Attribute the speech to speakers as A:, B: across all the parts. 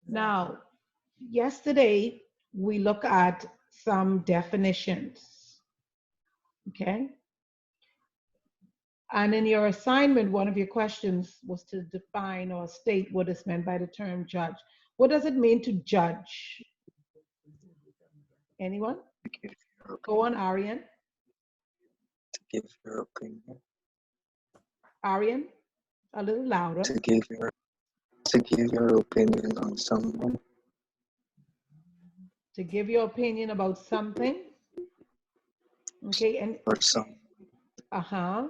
A: Now, yesterday we looked at some definitions, okay? And in your assignment, one of your questions was to define or state what is meant by the term judge. What does it mean to judge? Anyone?
B: To give your
A: Go on,
B: opinion.
A: Arian.
B: To give your opinion.
A: Arian, a little louder.
B: To give your opinion on someone
A: To give your opinion about something. Okay, and
B: or some
A: uh-huh.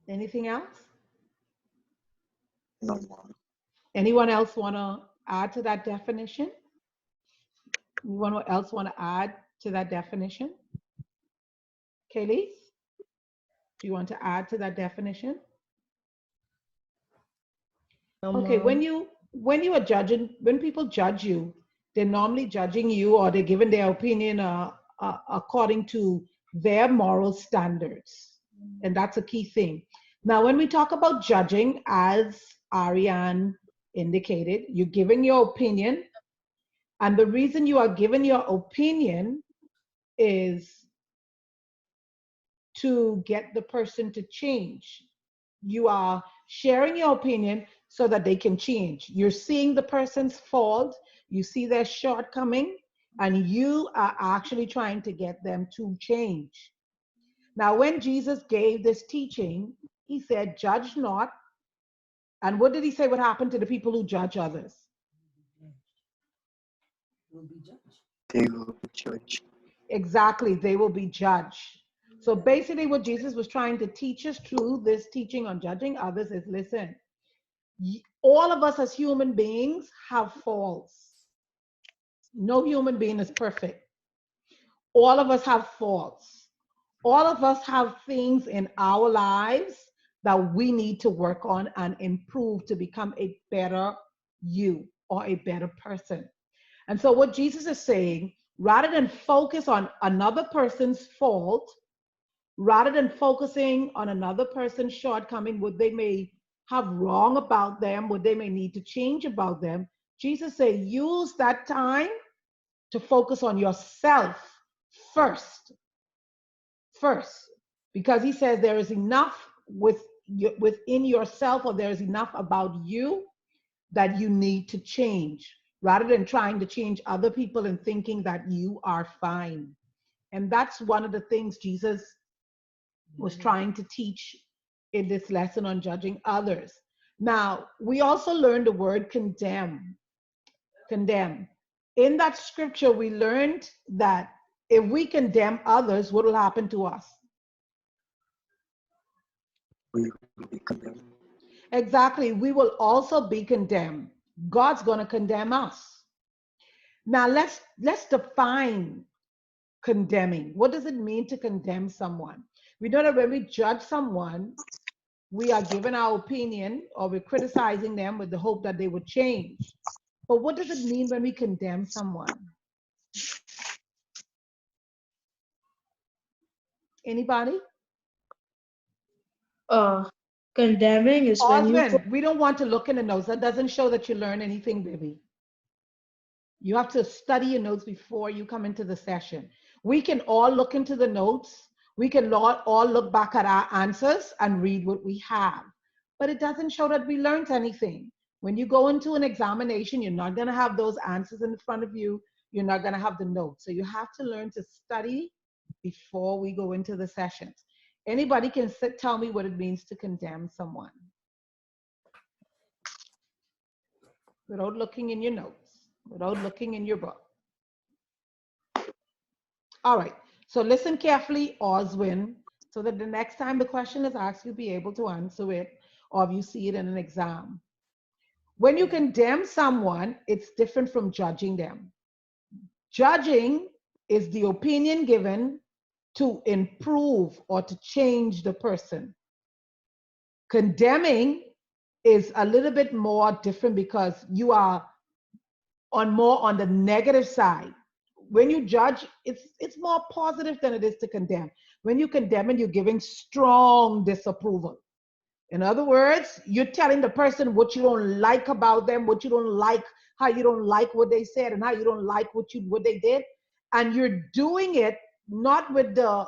A: Anything else?
B: no more.
A: Anyone else want to add to that definition? Anyone else want to add to that definition? Kaylee, do you want to add to that definition?
C: No,
A: Okay,
C: mom.
A: when you are judging, when people judge you, they're normally judging you or they're giving their opinion according to their moral standards. And that's a key thing. Now, when we talk about judging, as Ariane indicated, you're giving your opinion. And the reason you are giving your opinion is to get the person to change. You are sharing your opinion so that they can change. You're seeing the person's fault, you see their shortcoming, and you are actually trying to get them to change. Now, when Jesus gave this teaching, he said, judge not. And what did he say would happen to the people who judge others?
B: They will be judged.
A: Exactly, they will be judged. So basically, what Jesus was trying to teach us through this teaching on judging others is listen, all of us as human beings have faults. No human being is perfect. All of us have faults. All of us have things in our lives that we need to work on and improve to become a better you or a better person. And so, what Jesus is saying, rather than focus on another person's fault, rather than focusing on another person's shortcoming, what they may have wrong about them, what they may need to change about them, Jesus said, use that time to focus on yourself first. First, because he says there is enough within yourself, or there is enough about you that you need to change, rather than trying to change other people and thinking that you are fine. And that's one of the things Jesus was trying to teach in this lesson on judging others. Now, we also learned the word condemn. Condemn. In that scripture, we learned that if we condemn others, what will happen to us?
B: We will be condemned.
A: Exactly. We will also be condemned. God's going to condemn us. Now, let's define condemning. What does it mean to condemn someone? We know that when we judge someone, we are giving our opinion or we're criticizing them with the hope that they would change. But what does it mean when we condemn someone? Anybody?
C: Uh, Condemning is when you
A: Oswin, we don't want to look in the notes. That doesn't show that you learn anything, baby. You have to study your notes before you come into the session. We can all look into the notes. We can all look back at our answers and read what we have. But it doesn't show that we learned anything. When you go into an examination, you're not going to have those answers in front of you. You're not going to have the notes. So you have to learn to study before we go into the sessions. Anybody can tell me what it means to condemn someone without looking in your notes, without looking in your book. All right, so listen carefully, Oswin, so that the next time the question is asked, you'll be able to answer it, or if you see it in an exam. When you condemn someone, it's different from judging them. Judging is the opinion given to improve or to change the person. Condemning is a little bit more different because you are more on the negative side. When you judge, it's more positive than it is to condemn. When you condemn, and you're giving strong disapproval. In other words, you're telling the person what you don't like about them, what you don't like, how you don't like what they said, and how you don't like what they did. And you're doing it not with the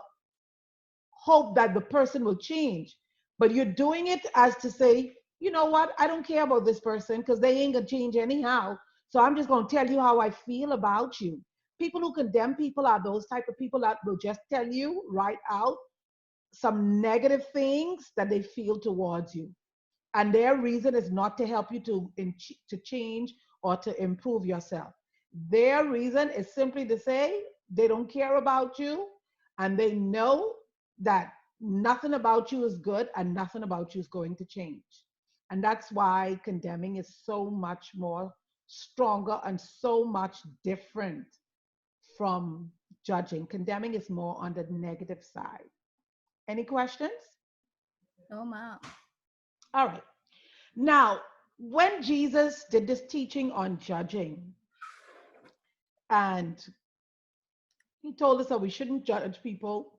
A: hope that the person will change, but you're doing it as to say, you know what, I don't care about this person because they ain't gonna change anyhow. So I'm just gonna tell you how I feel about you. People who condemn people are those type of people that will just tell you right out some negative things that they feel towards you, and their reason is not to help you to change or to improve yourself. Their reason is simply to say they don't care about you, and they know that nothing about you is good and nothing about you is going to change. And that's why condemning is so much more stronger and so much different from judging. Condemning is more on the negative side. Any questions?
D: No, ma'am.
A: All right. Now, when Jesus did this teaching on judging, and he told us that we shouldn't judge people,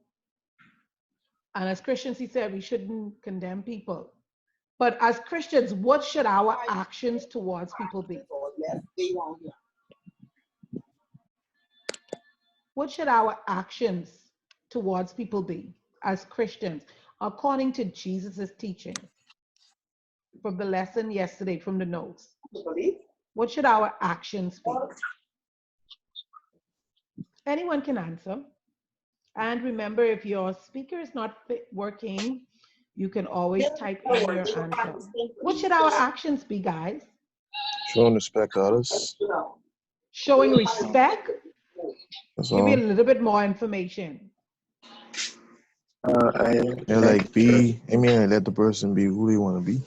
A: and as Christians, he said we shouldn't condemn people. But as Christians, what should our actions towards people be? What should our actions towards people be as Christians, according to Jesus's teaching from the lesson yesterday from the notes? What should our actions be? Anyone can answer. And remember, if your speaker is not working, you can always type in your answer. What should our actions be, guys?
E: Showing respect to others.
A: Showing respect?
E: That's
A: Give me a
E: all.
A: little bit more information.
E: Like let the person be who they want to be.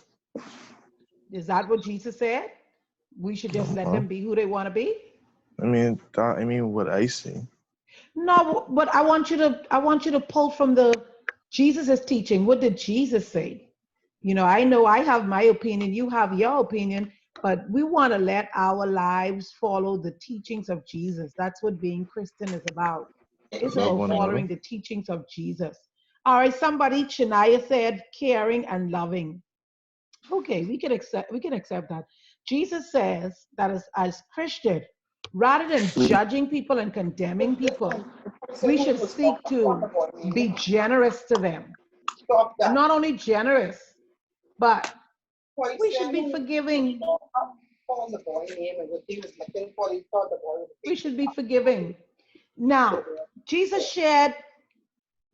A: Is that what Jesus said? We should just let them be who they want to be?
E: I mean what I say.
A: No, but I want you to pull from the Jesus's teaching. What did Jesus say? You know I have my opinion, you have your opinion, but we want to let our lives follow the teachings of Jesus. That's what being Christian is about. It's
E: Love
A: about
E: one
A: following
E: another.
A: the teachings of Jesus. All right, somebody, Shania said caring and loving. Okay, we can accept that. Jesus says that as Christian, rather than judging people and condemning people, we should seek to be generous to them. And not only generous, but we should be forgiving. We should be forgiving. Now, Jesus shared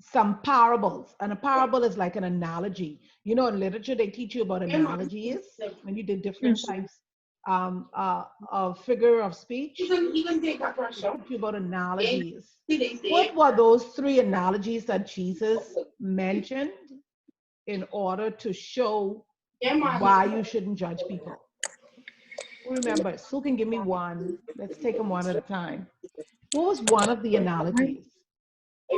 A: some parables, and a parable is like an analogy. You know, in literature, they teach you about analogies when you did different types of figure of speech. They teach you about analogies. What were those three analogies that Jesus mentioned in order to show why you shouldn't judge people? Remember, Sue can give me one. Let's take them one at a time. What was one of the analogies?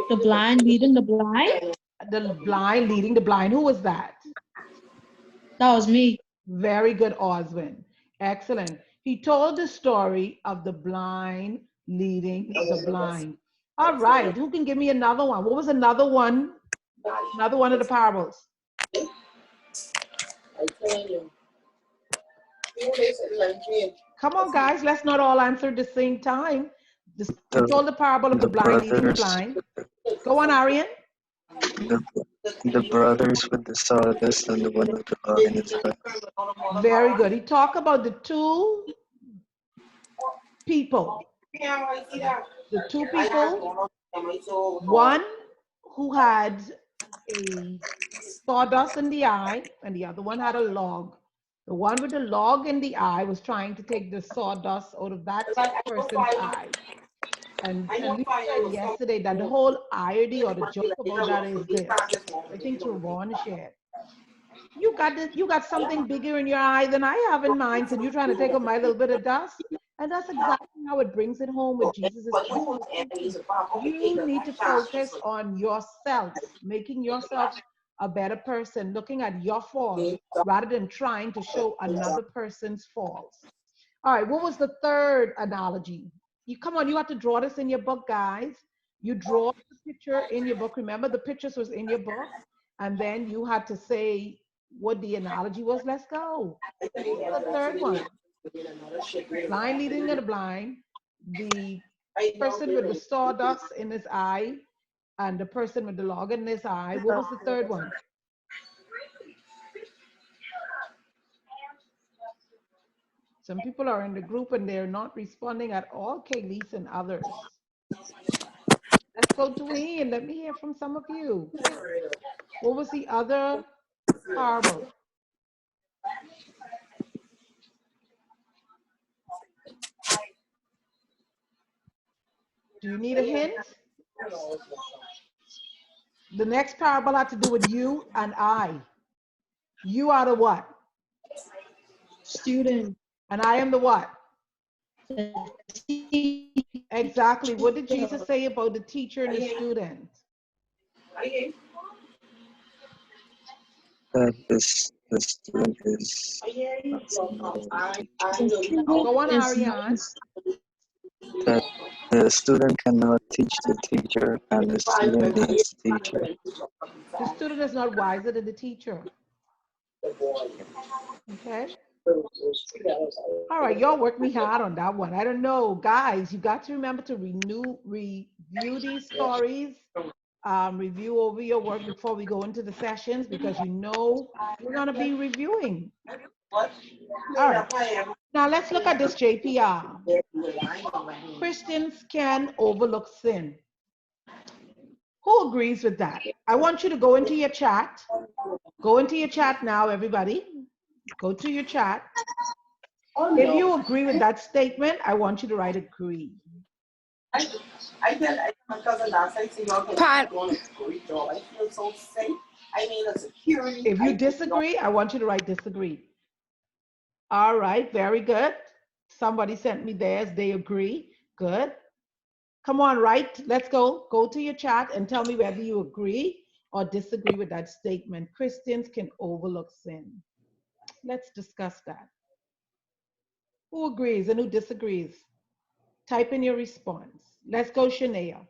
C: The blind leading the blind?
A: The blind leading the blind. Who was that?
C: That was me.
A: Very good, Oswin. Excellent. He told the story of the blind leading the blind. All right. Who can give me another one? What was another one? Another one of the parables. Come on, guys. Let's not all answer at the same time. He told the parable of the blind leading the blind. Go on, Arian.
B: The brothers with the sawdust and the one with the log in his back.
A: Very good. He talked about the two people. The two people, one who had a sawdust in the eye and the other one had a log. The one with the log in the eye was trying to take the sawdust out of that person's eye. And we said yesterday that the whole irony or the joke about that is this. I think Ravon shared. You got something bigger in your eye than I have in mine, and you're trying to take out my little bit of dust. And that's exactly how it brings it home with Jesus' teaching. You need to focus on yourself, making yourself a better person, looking at your faults rather than trying to show another person's faults. All right, what was the third analogy? You come on, you have to draw this in your book, guys. You draw the picture in your book. Remember, the pictures was in your book, and then you had to say what the analogy was. Let's go. The third one. Blind leading the blind. The person with the sawdust in his eye and the person with the log in his eye. What was the third one? Some people are in the group and they're not responding at all, Kaylee's and others. Let's go, Dwayne. Let me hear from some of you. What was the other parable? Do you need a hint? The next parable had to do with you and I. You are the what?
C: Student.
A: And I am the what?
C: The
A: Exactly. What did Jesus say about the teacher and the student?
B: That the student is
A: Go on, Ariane.
B: that the student cannot teach the teacher and the student needs the teacher.
A: The student is not wiser than the teacher. Okay. All right, y'all work me hard on that one. I don't know, guys. You got to remember to review these stories, review over your work before we go into the sessions, because you know we're gonna be reviewing. All right. Now let's look at this JPR. Christians can overlook sin. Who agrees with that? I want you to go into your chat. Go into your chat now, everybody. Go to your chat. If you agree with that statement, I want you to write agree.
F: I tell my cousin last night, say y'all get doing a great job. I feel so safe. I mean, the security.
A: If you disagree, I want you to write disagree. All right, very good. Somebody sent me theirs. They agree. Good. Come on, right? Let's go. Go to your chat and tell me whether you agree or disagree with that statement. Christians can overlook sin. Let's discuss that. Who agrees and who disagrees? Type in your response. Let's go, Shania.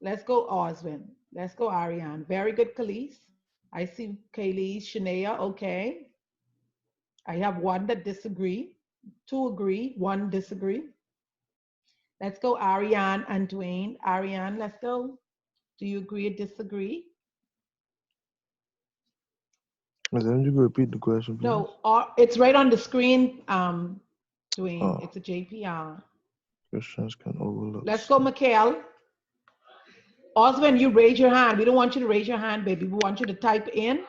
A: Let's go, Oswin. Let's go, Ariane. Very good, Khalees. I see Kaylee, Shania, okay. I have one that disagree, two agree, one disagree. Let's go, Ariane and Dwayne. Ariane, let's go. Do you agree or disagree?
E: Madam, you go repeat the question, please.
A: No, it's right on the screen, Dwayne.
E: Oh.
A: It's a JPR.
E: Christians can overlook.
A: Let's go, Mikhail. Oswin, you raise your hand. We don't want you to raise your hand, baby. We want you to type in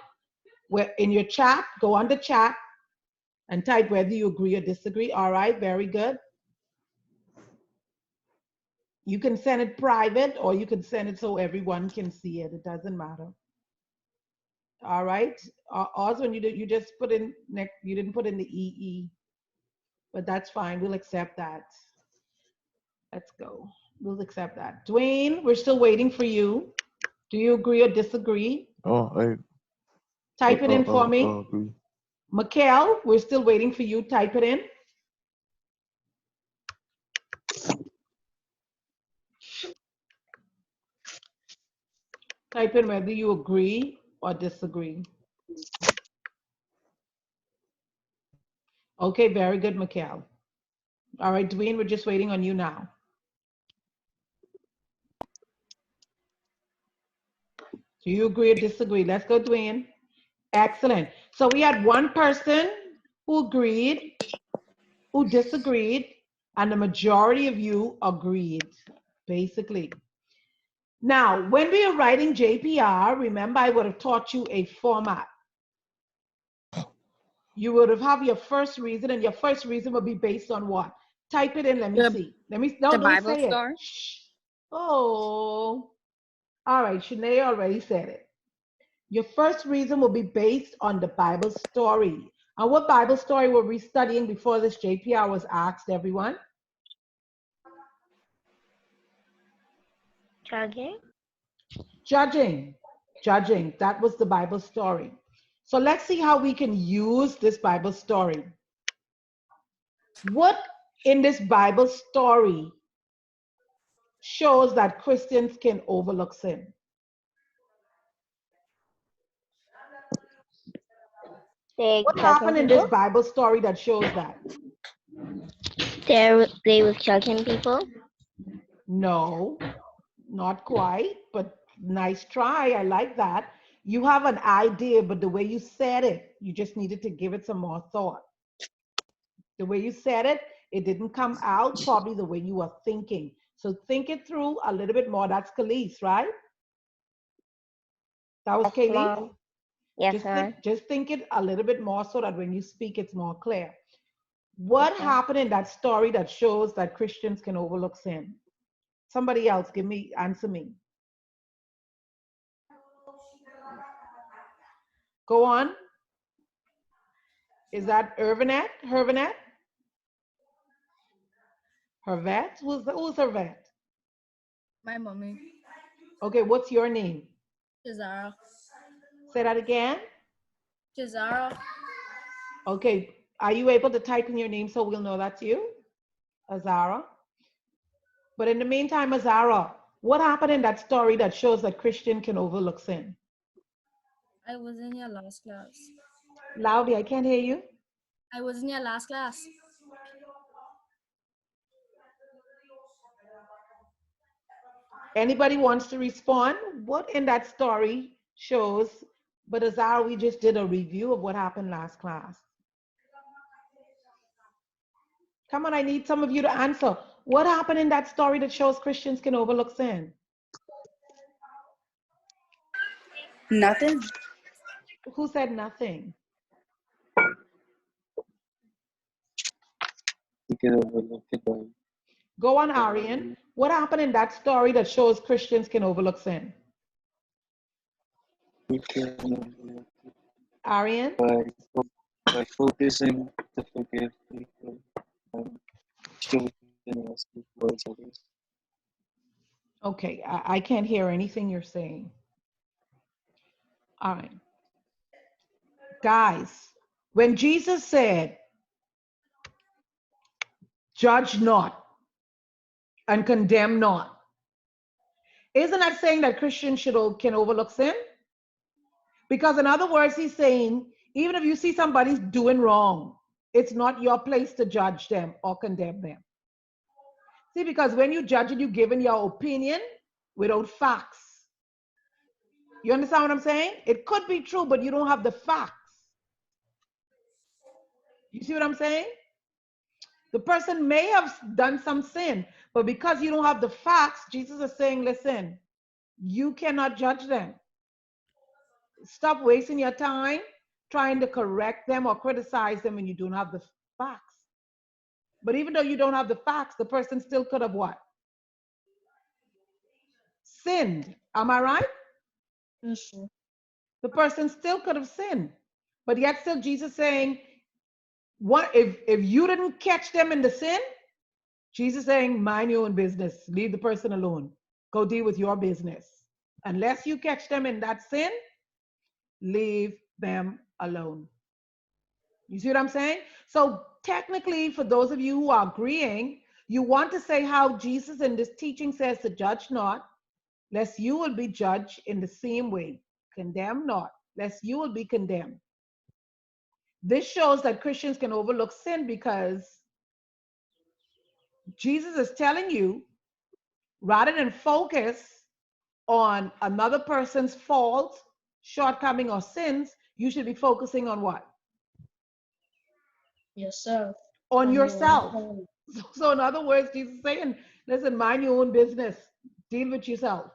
A: your chat. Go on the chat and type whether you agree or disagree. All right, very good. You can send it private or you can send it so everyone can see it. It doesn't matter. All right. Oswin, you just put in you didn't put in the EE, but that's fine. We'll accept that. Let's go. We'll accept that. Dwayne, we're still waiting for you. Do you agree or disagree? Type it in for me.
E: Agree.
A: Mikhail, we're still waiting for you. Type it in. Type in whether you agree or disagree. Okay, very good, Mikhail. All right, Dwayne, we're just waiting on you now. Do you agree or disagree? Let's go, Dwayne. Excellent. So we had one person who agreed, who disagreed, and the majority of you agreed, basically. Now, when we are writing JPR, remember I would have taught you a format. You would have your first reason, and your first reason would be based on what? Type it in, let me see. No,
D: the
A: don't
D: Bible
A: say
D: story.
A: it. Shh. Oh, all right, Shanae already said it. Your first reason will be based on the Bible story. And what Bible story were we studying before this JPR was asked, everyone?
G: Judging.
A: Judging. That was the Bible story. So let's see how we can use this Bible story. What in this Bible story shows that Christians can overlook sin? What happened in this Bible story that shows that?
G: They were judging people.
A: No, not quite, but nice try. I like that. You have an idea, but the way you said it, you just needed to give it some more thought. The way you said it, it didn't come out probably the way you were thinking. So think it through a little bit more. That's Khalees, right? That was Kaylee?
G: Yes, ma'am.
A: Just think it a little bit more so that when you speak, it's more clear. What happened in that story that shows that Christians can overlook sin? Somebody else, answer me. Go on. Is that Hervinette? Hervinette? Hervet? Who's Hervet?
D: My mommy.
A: Okay, what's your name?
D: Jazara.
A: Say that again.
D: Jazara.
A: Okay, are you able to type in your name so we'll know that's you? Azara. But in the meantime, Azara, what happened in that story that shows that Christian can overlook sin?
D: I was in your last class.
A: Loudly, I can't hear you.
D: I was in your last class.
A: Anybody wants to respond? What in that story shows, but Azara, we just did a review of what happened last class. Come on, I need some of you to answer. What happened in that story that shows Christians can overlook sin?
F: Nothing.
A: Who said nothing?
B: You can overlook it by
A: Go on, Arian. What happened in that story that shows Christians can overlook sin?
B: you can overlook it
A: Arian?
B: by focusing to forgive people and showing generosity towards others.
A: Okay, I can't hear anything you're saying. All right. Guys, when Jesus said, judge not and condemn not, isn't that saying that Christians can overlook sin? Because in other words, he's saying, even if you see somebody's doing wrong, it's not your place to judge them or condemn them. See, because when you judge it, you're giving your opinion without facts. You understand what I'm saying? It could be true, but you don't have the facts. You see what I'm saying? The person may have done some sin, but because you don't have the facts, Jesus is saying, listen, you cannot judge them. Stop wasting your time trying to correct them or criticize them when you don't have the facts. But even though you don't have the facts, the person still could have what? Sinned. Am I right?
C: Yes, sir.
A: The person still could have sinned. But yet still Jesus saying, what if you didn't catch them in the sin? Jesus saying, mind your own business. Leave the person alone. Go deal with your business. Unless you catch them in that sin, leave them alone. You see what I'm saying? So technically, for those of you who are agreeing, you want to say how Jesus in this teaching says to judge not, lest you will be judged in the same way. Condemn not, lest you will be condemned. This shows that Christians can overlook sin because Jesus is telling you, rather than focus on another person's fault, shortcoming, or sins, you should be focusing on what?
C: Yourself.
A: On
C: On your own
A: yourself.
C: home.
A: So in other words, Jesus is saying, listen, mind your own business. Deal with yourself.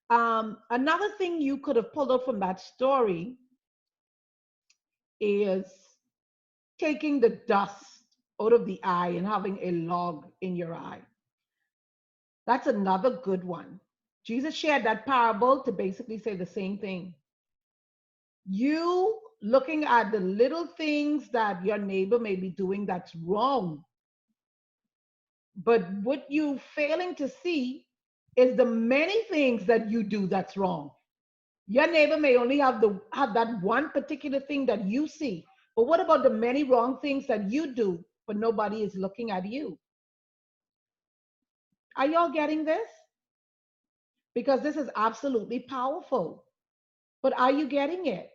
A: Another thing you could have pulled up from that story is taking the dust out of the eye and having a log in your eye. That's another good one. Jesus shared that parable to basically say the same thing. You looking at the little things that your neighbor may be doing that's wrong, but what you failing to see is the many things that you do that's wrong. Your neighbor may only have that one particular thing that you see, but what about the many wrong things that you do, but nobody is looking at you? Are y'all getting this? Because this is absolutely powerful. But are you getting it?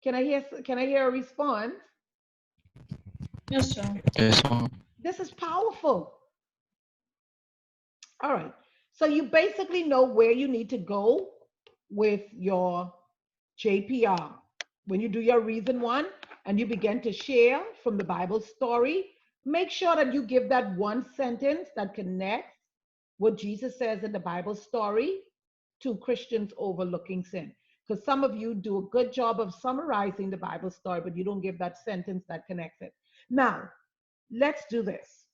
A: Can I hear a response?
C: Yes, sir.
B: Yes, ma'am.
A: This is powerful. All right. So you basically know where you need to go with your JPR. When you do your reason one and you begin to share from the Bible story, make sure that you give that one sentence that connects what Jesus says in the Bible story to Christians overlooking sin. Because some of you do a good job of summarizing the Bible story, but you don't give that sentence that connects it. Now, let's do this.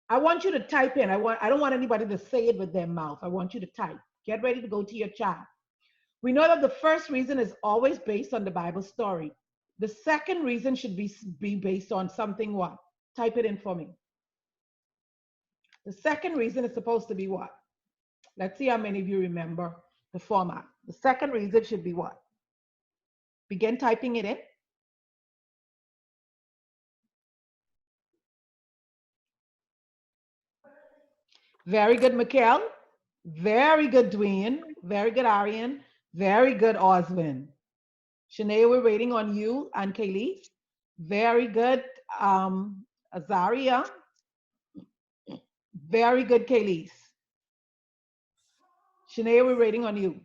A: I want you to type in. I don't want anybody to say it with their mouth. I want you to type. Get ready to go to your chat. We know that the first reason is always based on the Bible story. The second reason should be based on something what? Type it in for me. The second reason is supposed to be what? Let's see how many of you remember the format. The second reason should be what? Begin typing it in. Very good, Mikhail. Very good, Dwayne. Very good, Arian. Very good, Oswin. Shanae, we're waiting on you and Kaylee. Very good, Azaria. Very good, Kaylee. Shanae, we're waiting on you.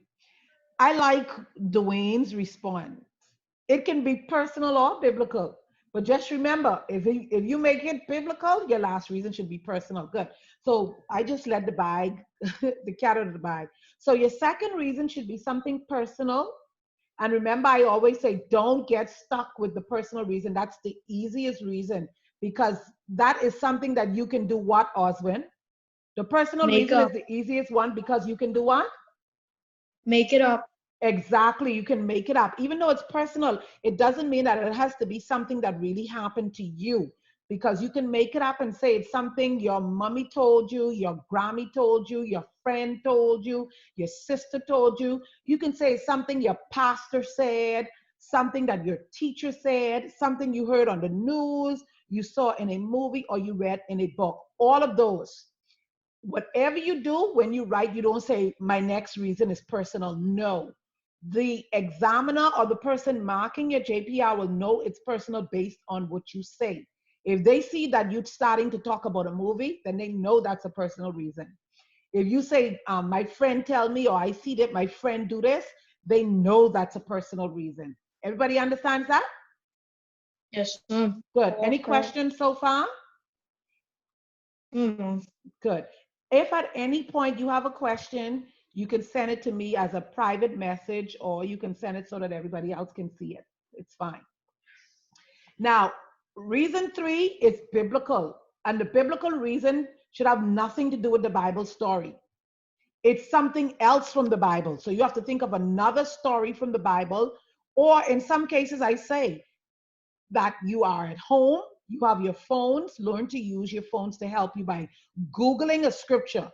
A: I like Dwayne's response. It can be personal or biblical. But just remember, if you make it biblical, your last reason should be personal. Good. So I just let the bag, the cat out of the bag. So your second reason should be something personal. And remember, I always say, don't get stuck with the personal reason. That's the easiest reason because that is something that you can do what, Oswin? The personal
C: Make
A: reason
C: up.
A: is the easiest one because you can do what?
C: Make it up.
A: Exactly. You can make it up. Even though it's personal, it doesn't mean that it has to be something that really happened to you because you can make it up and say it's something your mommy told you, your Grammy told you, your friend told you, your sister told you. You can say something your pastor said, something that your teacher said, something you heard on the news, you saw in a movie, or you read in a book. All of those. Whatever you do when you write, you don't say, my next reason is personal. No. The examiner or the person marking your JPR will know it's personal based on what you say. If they see that you're starting to talk about a movie, then they know that's a personal reason. If you say, my friend tell me, or I see that my friend do this, they know that's a personal reason. Everybody understands that?
C: Yes, sir.
A: Good. Any
G: Yes, sir.
A: questions so far? Good. If at any point you have a question, you can send it to me as a private message, or you can send it so that everybody else can see it. It's fine. Now, reason 3 is biblical, and the biblical reason should have nothing to do with the Bible story. It's something else from the Bible. So you have to think of another story from the Bible, or in some cases, I say that you are at home, you have your phones, learn to use your phones to help you by Googling a scripture.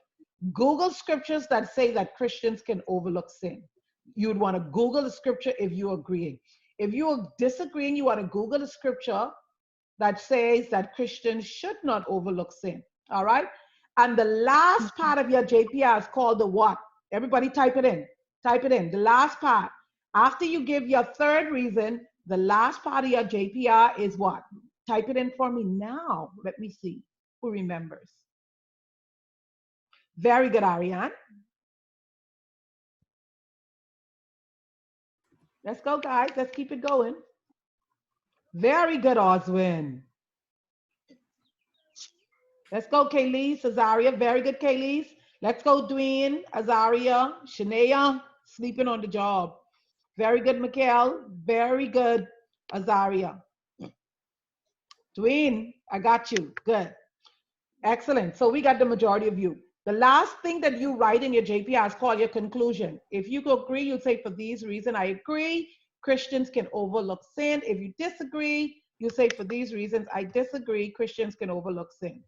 A: Google scriptures that say that Christians can overlook sin. You'd want to Google the scripture if you agree. If you are disagreeing, you want to Google a scripture that says that Christians should not overlook sin. All right. And the last part of your JPR is called the what? Everybody type it in. Type it in. The last part. After you give your third reason, the last part of your JPR is what? Type it in for me now. Let me see who remembers. Very good, Ariane. Let's go, guys. Let's keep it going. Very good, Oswin. Let's go, Kaylee, Azaria. Very good, Kaylee. Let's go, Dwayne, Azaria, Shania, sleeping on the job. Very good, Mikhail. Very good, Azaria. Dwayne, I got you. Good. Excellent. So we got the majority of you. The last thing that you write in your JPR is called your conclusion. If you agree, you say, for these reasons, I agree. Christians can overlook sin. If you disagree, you say, for these reasons, I disagree. Christians can overlook sin.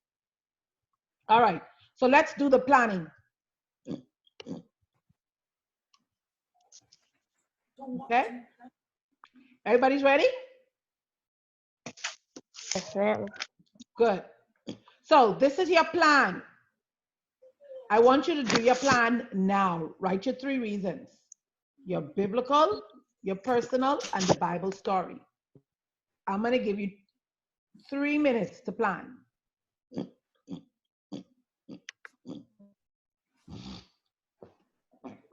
A: All right. So let's do the planning. Okay. Everybody's ready?
G: Yes, ma'am.
A: Good. So this is your plan. I want you to do your plan now. Write your 3 reasons. Your biblical, your personal, and the Bible story. I'm going to give you 3 minutes to plan.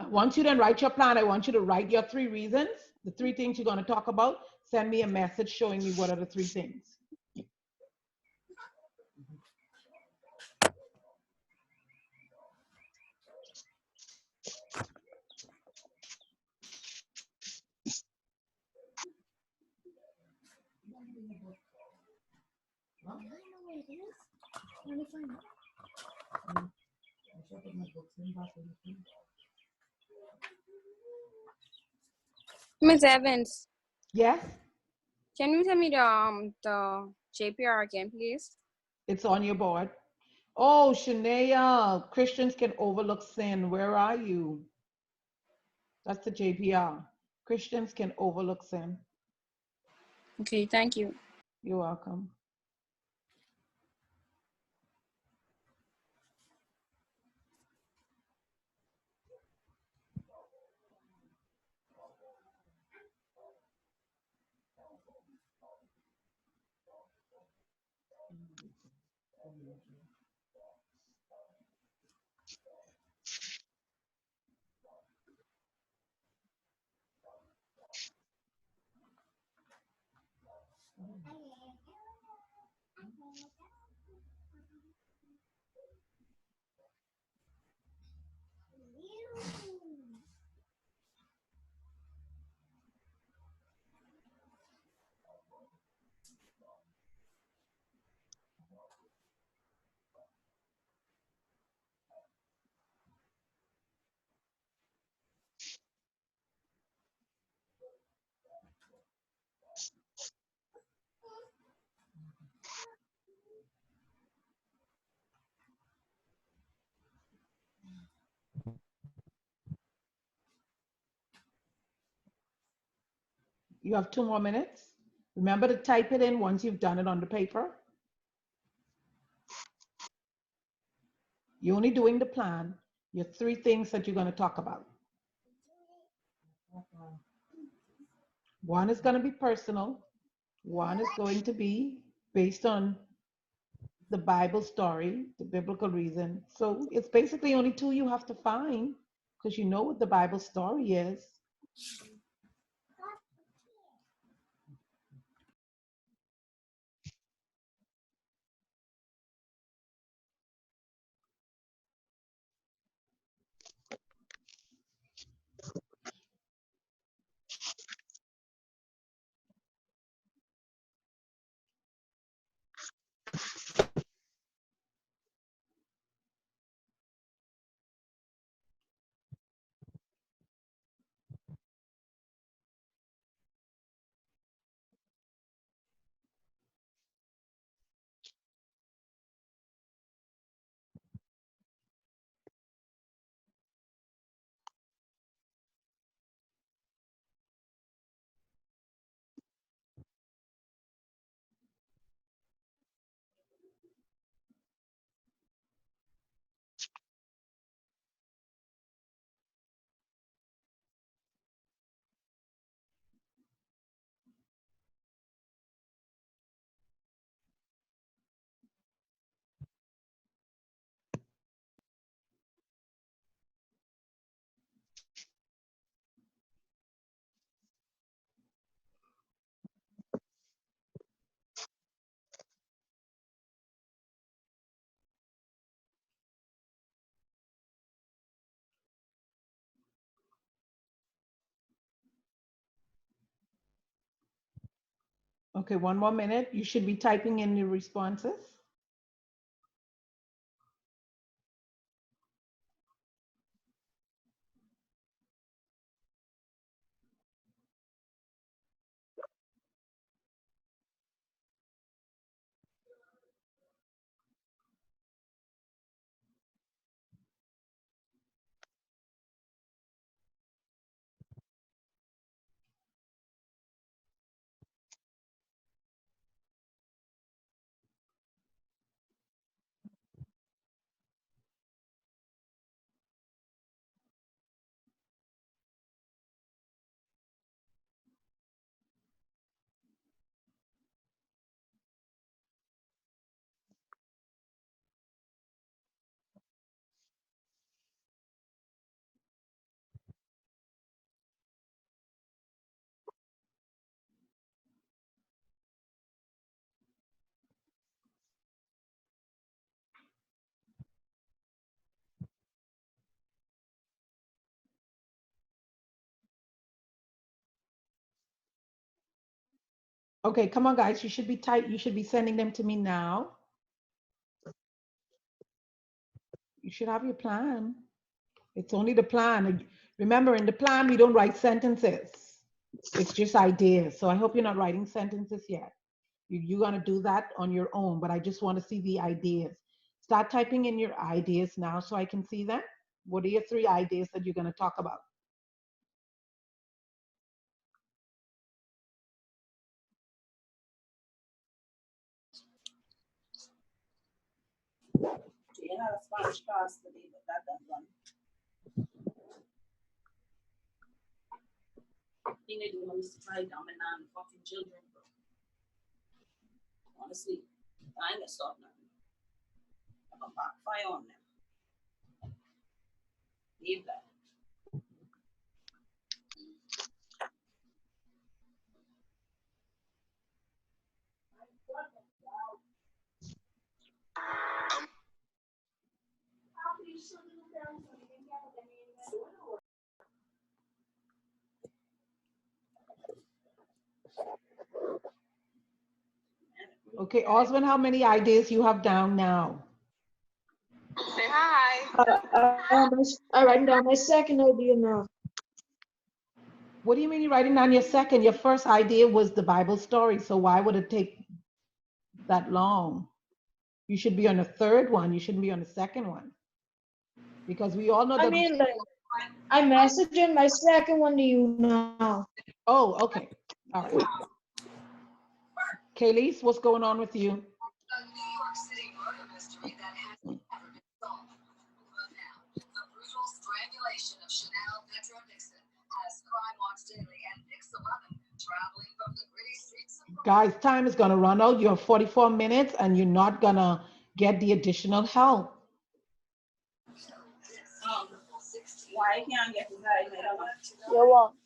A: Once you then write your plan, I want you to write your 3 reasons, the 3 things you're going to talk about. Send me a message showing me what are the 3 things.
H: Miss Evans,
A: Yes,
H: can you tell me the JPR again, please?
A: it's on your board. Oh, Shania, Christians can overlook sin. Where are you? That's the JPR. Christians can overlook sin.
H: Okay, thank you.
A: You're welcome. You have 2 more minutes. Remember to type it in once you've done it on the paper. You're only doing the plan, your 3 things that you're going to talk about. One is going to be personal. One is going to be based on the Bible story, the biblical reason. So it's basically only 2 you have to find because you know what the Bible story is. Okay, 1 more minute. You should be typing in your responses. Okay, come on, guys. You should be tight. You should be sending them to me now. You should have your plan. It's only the plan. Remember, in the plan, we don't write sentences. It's just ideas. So I hope you're not writing sentences yet. You're going to do that on your own, but I just want to see the ideas. Start typing in your ideas now so I can see them. What are your 3 ideas that you're going to talk about?
F: She had a Spanish class today, but that done. I think they do want us to try down and down fucking children, bro. Honestly, I ain't gonna stop nothing. I'm gonna backfire on them. Leave that.
A: Okay, Osman, how many ideas you have down now?
H: Say hi.
C: I'm writing down my second idea now.
A: What do you mean you're writing down your second? Your first idea was the Bible story, so why would it take that long? You should be on the 3rd one. You shouldn't be on the 2nd one. Because we all know that.
C: I mean, like, I'm messaging my second one to you now.
A: Oh, okay. All right. Kayleigh, what's going on with you? Guys, time is going to run out. You have 44 minutes and you're not going to get the additional help.
F: Why can't I get this guy?
C: You're welcome.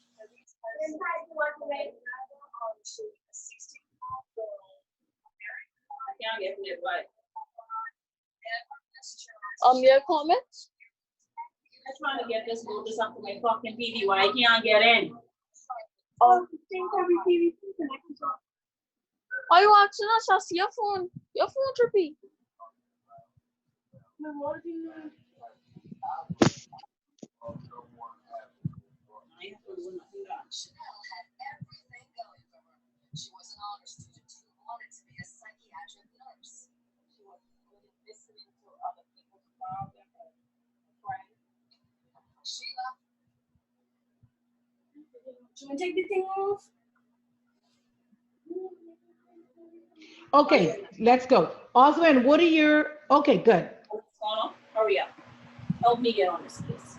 F: I can't get it. Why?
C: Your comments?
F: I'm trying to get this notice up to my fucking TV. Why I can't get in?
C: Are you watching us? I see your phone. Your phone trippy.
I: She was an honor student who wanted to be a psychiatric nurse. She was listening to other people's problems and praying. She left. Should we take the thing off?
A: Okay, let's go. Osman, what are your, okay, good.
F: Hurry up. Help me get on this list.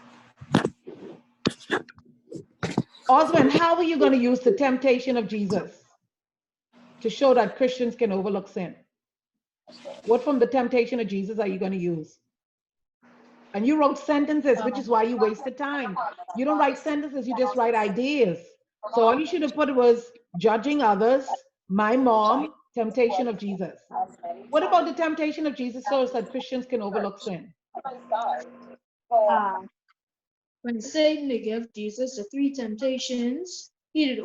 A: Osman, how are you going to use the temptation of Jesus to show that Christians can overlook sin? What from the temptation of Jesus are you going to use? And you wrote sentences, which is why you wasted time. You don't write sentences, you just write ideas. So all you should have put was judging others, my mom, temptation of Jesus. What about the temptation of Jesus shows that Christians can overlook sin?
C: When Satan gave Jesus the 3 temptations, he did